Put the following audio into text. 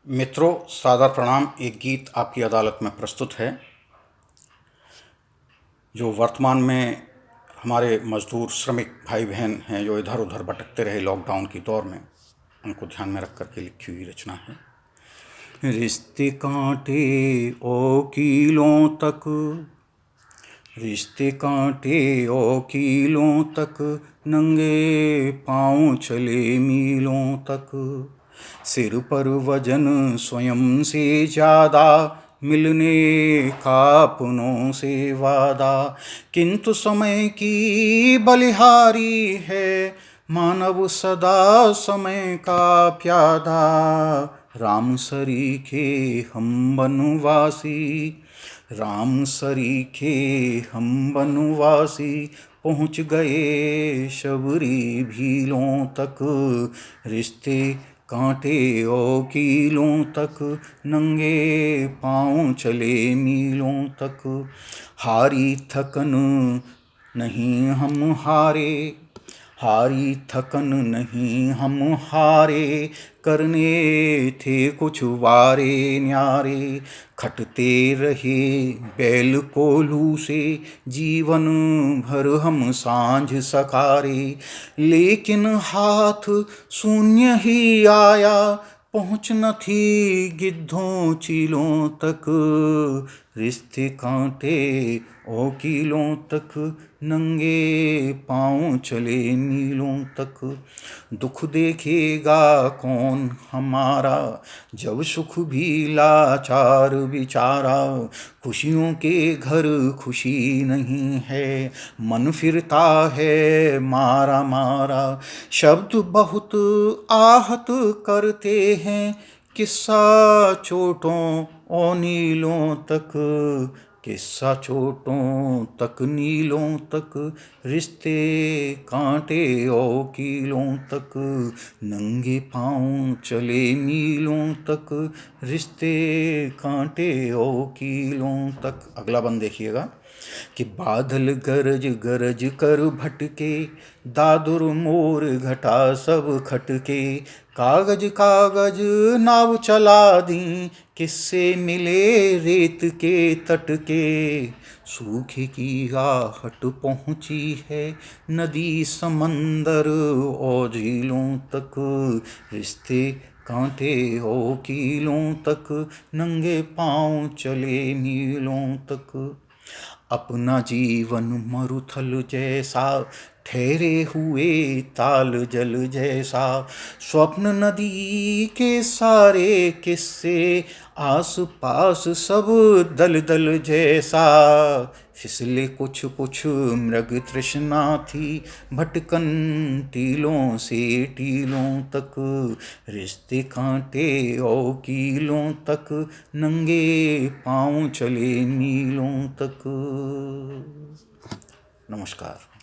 मित्रों, सादर प्रणाम। एक गीत आपकी अदालत में प्रस्तुत है जो वर्तमान में हमारे मजदूर श्रमिक भाई बहन हैं जो इधर उधर भटकते रहे लॉकडाउन की दौर में, उनको ध्यान में रख करके लिखी हुई रचना है। रिश्ते कांटे ओ कीलों तक, रिश्ते कांटे ओ कीलों तक, नंगे पाँव चले मीलों तक। सिर पर वजन स्वयं से ज्यादा, मिलने का अपनों से वादा। किंतु समय की बलिहारी है, मानव सदा समय का प्यादा। राम सरीखे हम वनवासी, राम सरीखे हम वनवासी, पहुँच गए शबरी भीलों तक। रिश्ते कांटे ओ कीलों तक, नंगे पाँव चले मीलों तक। हारी थकन नहीं हम हारे, हारी थकन नहीं हम हारे, करने थे कुछ वारे न्यारे। खटते रहे बैल कोल्हू से, जीवन भर हम सांझ सकारे। लेकिन हाथ शून्य ही आया, पहुँच न थी गिद्धों चीलों तक। रिश्ते कांटे ओ कीलों तक, नंगे पाँव चले मीलों तक। दुख देखेगा कौन हमारा, जब सुख भी लाचार बिचारा। खुशियों के घर खुशी नहीं है, मन फिरता है मारा मारा। शब्द बहुत आहत करते हैं, किस्सा चोटों ओ नीलों तक, किस्सा चोटों तक नीलों तक। रिश्ते कांटे ओ कीलों तक, नंगे पाँव चले मीलों तक। रिश्ते कांटे ओ कीलों तक। अगला बंद देखिएगा कि बादल गरज गरज कर भटके, दादुर मोर घटा सब खटके। कागज कागज नाव चला दी, किससे मिले रेत के तट के। सूखे की आहट पहुँची है, नदी समंदर और झीलों तक। रिश्ते कांटे ओ कीलों तक, नंगे पाँव चले मीलों तक। अपना जीवन मरुथल जैसा, ठहरे हुए ताल जल जैसा। स्वप्न नदी के सारे किस्से, आस पास सब दल दल जैसा। फिसले कुछ कुछ मृग तृष्णा थी, भटकन टीलों से टीलों तक। रिश्ते कांटे ओ कीलों तक, नंगे पाँव चले मीलों तक। नमस्कार।